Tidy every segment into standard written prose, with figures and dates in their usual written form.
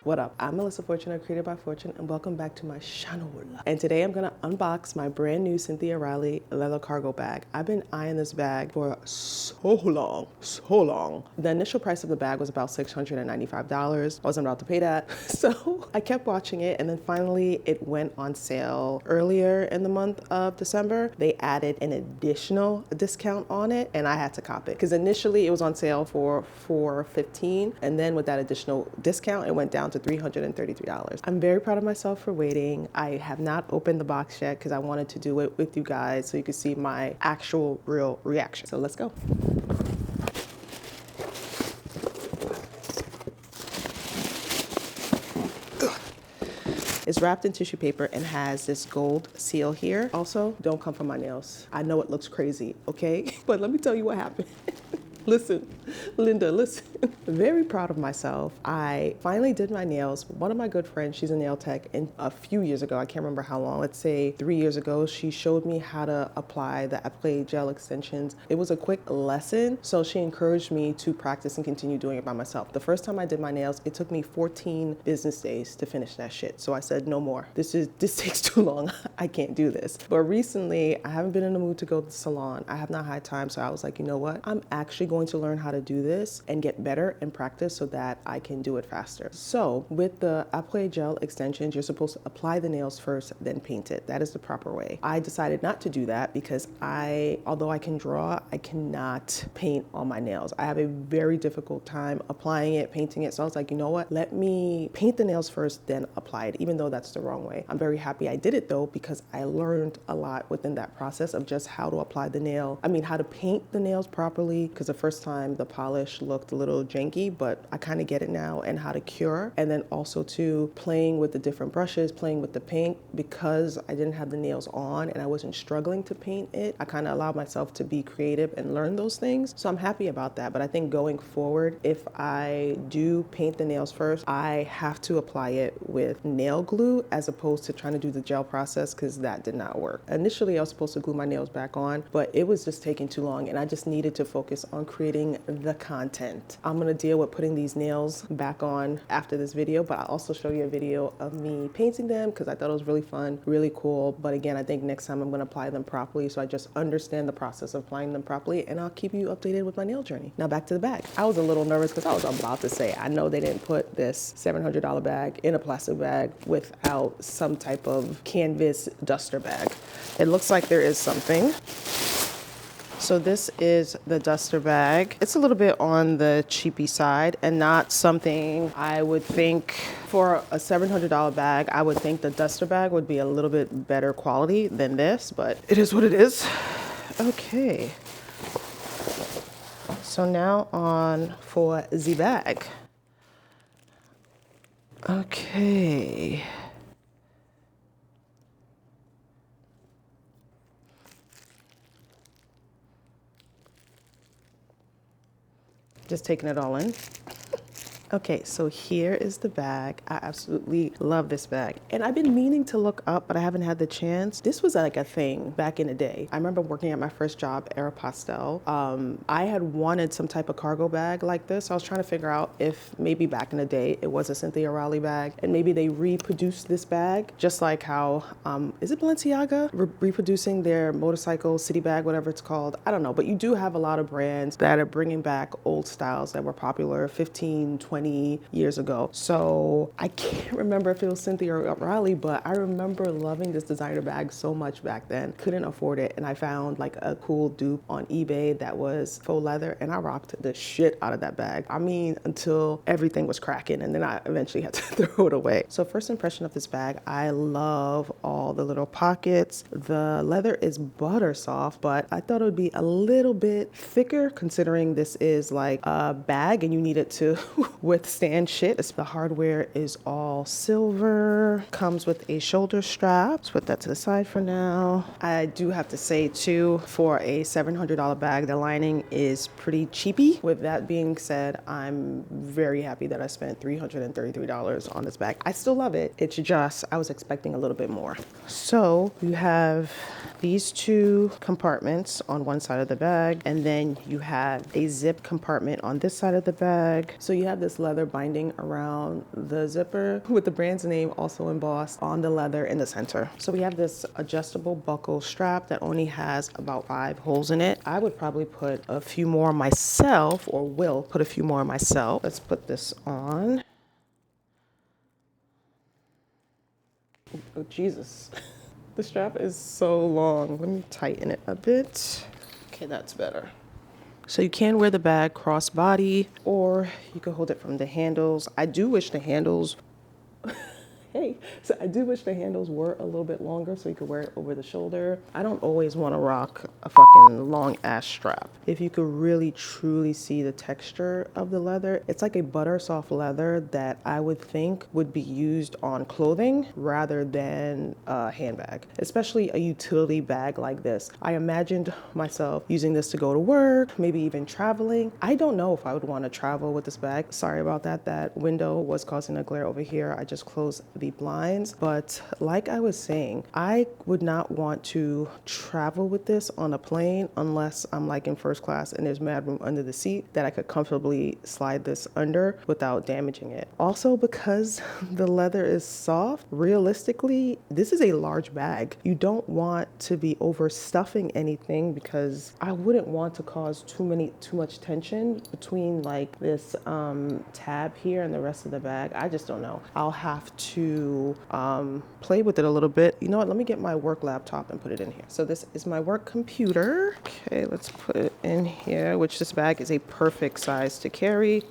What up? I'm Melissa Fortune, created by Fortune, and welcome back to my channel. And today I'm gonna unbox my brand new Cynthia Rowley leather cargo bag. I've been eyeing this bag for so long. The initial price of the bag was about $695. I wasn't about to pay that. So I kept watching it, and then finally it went on sale earlier in the month of December. They added an additional discount on it, and I had to cop it. Because initially it was on sale for $415, and then with that additional discount, it went down to $333. I'm very proud of myself for waiting. I have not opened the box yet because I wanted to do it with you guys so you can see my actual real reaction. So let's go. It's wrapped in tissue paper and has this gold seal here. Also, don't come for my nails. I know it looks crazy, okay? But let me tell you what happened. Listen, Linda, listen. Very proud of myself. I finally did my nails. One of my good friends, she's a nail tech, and a few years ago, I can't remember how long, let's say 3 years ago, she showed me how to apply the applique gel extensions. It was a quick lesson, so she encouraged me to practice and continue doing it by myself. The first time I did my nails, it took me 14 business days to finish that shit. So I said, no more. This takes too long. I can't do this. But recently, I haven't been in the mood to go to the salon. I have not had time, so I was like, you know what? I'm actually going to learn how to do this and get better and practice so that I can do it faster. So with the applique gel extensions, you're supposed to apply the nails first, then paint it. That is the proper way. I decided not to do that because although I can draw, I cannot paint on my nails. I have a very difficult time applying it, painting it. So I was like, you know what? Let me paint the nails first, then apply it, even though that's the wrong way. I'm very happy I did it though, because I learned a lot within that process of just how to apply the nail. How to paint the nails properly, because the first time the polish looked a little janky, but I kind of get it now, and how to cure. And then also to playing with the different brushes, playing with the paint, because I didn't have the nails on and I wasn't struggling to paint it. I kind of allowed myself to be creative and learn those things. So I'm happy about that. But I think going forward, if I do paint the nails first, I have to apply it with nail glue as opposed to trying to do the gel process, because that did not work. Initially, I was supposed to glue my nails back on, but it was just taking too long, and I just needed to focus on creating the content. I'm gonna deal with putting these nails back on after this video, but I'll also show you a video of me painting them because I thought it was really fun, really cool. But again, I think next time I'm gonna apply them properly, so I just understand the process of applying them properly, and I'll keep you updated with my nail journey. Now back to the bag. I was a little nervous because I was about to say, I know they didn't put this $700 bag in a plastic bag without some type of canvas duster bag. It looks like there is something. So this is the duster bag. It's a little bit on the cheapy side and not something I would think for a $700 bag. I would think the duster bag would be a little bit better quality than this, but it is what it is. Okay. So now on for the bag. Okay. Just taking it all in. Okay, so here is the bag. I absolutely love this bag. And I've been meaning to look up, but I haven't had the chance. This was like a thing back in the day. I remember working at my first job, Aeropostale. I had wanted some type of cargo bag like this. I was trying to figure out if maybe back in the day it was a Cynthia Rowley bag, and maybe they reproduced this bag, just like how, is it Balenciaga? Reproducing their motorcycle city bag, whatever it's called. I don't know, but you do have a lot of brands that are bringing back old styles that were popular 15, 20 years ago. So I can't remember if it was Cynthia Rowley, but I remember loving this designer bag so much back then. Couldn't afford it, and I found like a cool dupe on eBay that was faux leather, and I rocked the shit out of that bag. Until everything was cracking, and then I eventually had to throw it away. So first impression of this bag, I love all the little pockets. The leather is butter soft, but I thought it would be a little bit thicker considering this is like a bag and you need it to withstand shit. The hardware is all silver, comes with a shoulder strap. Let's put that to the side for now. I do have to say too, for a $700 bag, the lining is pretty cheapy. With that being said, I'm very happy that I spent $333 on this bag. I still love it. It's just, I was expecting a little bit more. So you have these two compartments on one side of the bag, and then you have a zip compartment on this side of the bag. So you have this leather binding around the zipper with the brand's name also embossed on the leather in the center. So we have this adjustable buckle strap that only has about 5 holes in it. I would probably put a few more myself, or will put a few more myself. Let's put this on. Oh, Jesus. The strap is so long. Let me tighten it a bit. Okay, that's better. So you can wear the bag crossbody, or you can hold it from the handles. I do wish the handles so I do wish the handles were a little bit longer so you could wear it over the shoulder. I don't always want to rock a fucking long ass strap. If you could really truly see the texture of the leather, it's like a butter soft leather that I would think would be used on clothing rather than a handbag, especially a utility bag like this. I imagined myself using this to go to work, maybe even traveling. I don't know if I would want to travel with this bag. Sorry about that. That window was causing a glare over here. I just closed the blinds, but like I was saying, I would not want to travel with this on a plane unless I'm like in first class and there's mad room under the seat that I could comfortably slide this under without damaging it. Also, because the leather is soft, realistically, this is a large bag. You don't want to be overstuffing anything because I wouldn't want to cause too much tension between like this tab here and the rest of the bag. I just don't know. I'll have to play with it a little bit. You know what? Let me get my work laptop and put it in here. So this is my work computer. Okay, let's put it in here, which this bag is a perfect size to carry.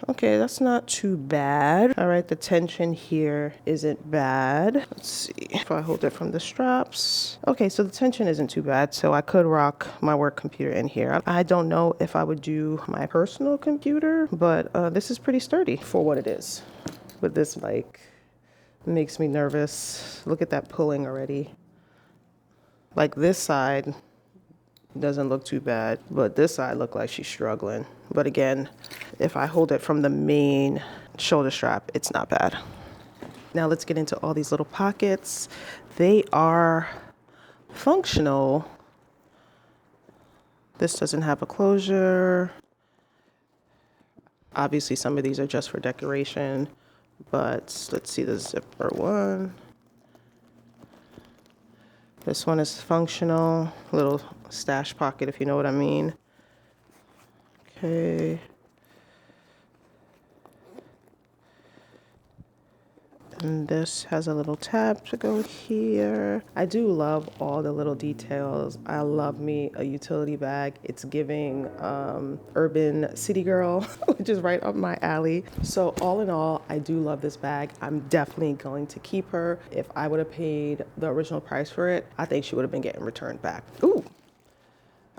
Okay, that's not too bad. All right, the tension here isn't bad. Let's see if I hold it from the straps. Okay, so the tension isn't too bad, so I could rock my work computer in here. I don't know if I would do my personal computer, but this is pretty sturdy for what it is. But this like makes me nervous. Look at that pulling already. Like this side doesn't look too bad, but this side look like she's struggling. But again, if I hold it from the main shoulder strap, it's not bad. Now let's get into all these little pockets. They are functional. This doesn't have a closure. Obviously some of these are just for decoration, but let's see the zipper one. This one is functional, little stash pocket if you know what I mean. Okay. And this has a little tab to go here. I do love all the little details. I love me a utility bag. It's giving urban city girl, which is right up my alley. So all in all, I do love this bag. I'm definitely going to keep her. If I would have paid the original price for it, I think she would have been getting returned back. Ooh.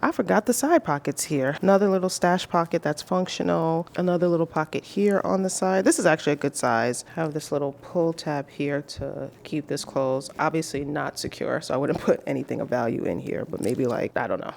I forgot the side pockets here. Another little stash pocket that's functional. Another little pocket here on the side. This is actually a good size. I have this little pull tab here to keep this closed. Obviously not secure, so I wouldn't put anything of value in here, but maybe like, I don't know,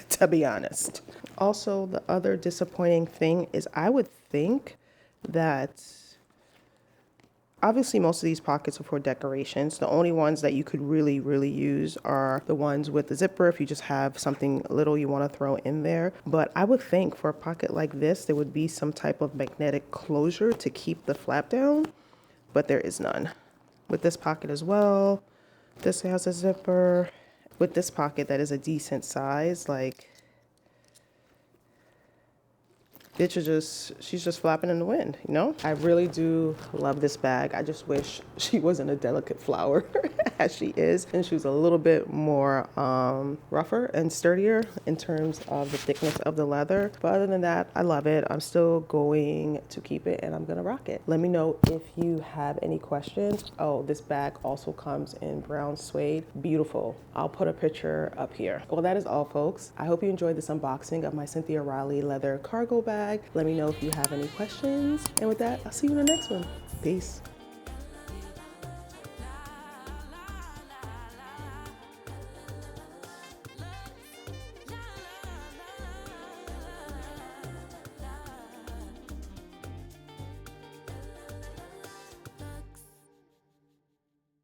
to be honest. Also, the other disappointing thing is I would think that obviously, most of these pockets are for decorations. The only ones that you could really use are the ones with the zipper if you just have something little you want to throw in there. But I would think for a pocket like this, there would be some type of magnetic closure to keep the flap down, but there is none. With this pocket as well, this has a zipper. With this pocket that is a decent size, like, bitch is she's just flapping in the wind, you know? I really do love this bag. I just wish she wasn't a delicate flower as she is, and she was a little bit more rougher and sturdier in terms of the thickness of the leather. But other than that, I love it. I'm still going to keep it and I'm gonna rock it. Let me know if you have any questions. Oh, this bag also comes in brown suede. Beautiful. I'll put a picture up here. Well, that is all, folks. I hope you enjoyed this unboxing of my Cynthia Rowley leather cargo bag. Let me know if you have any questions. And with that, I'll see you in the next one. Peace.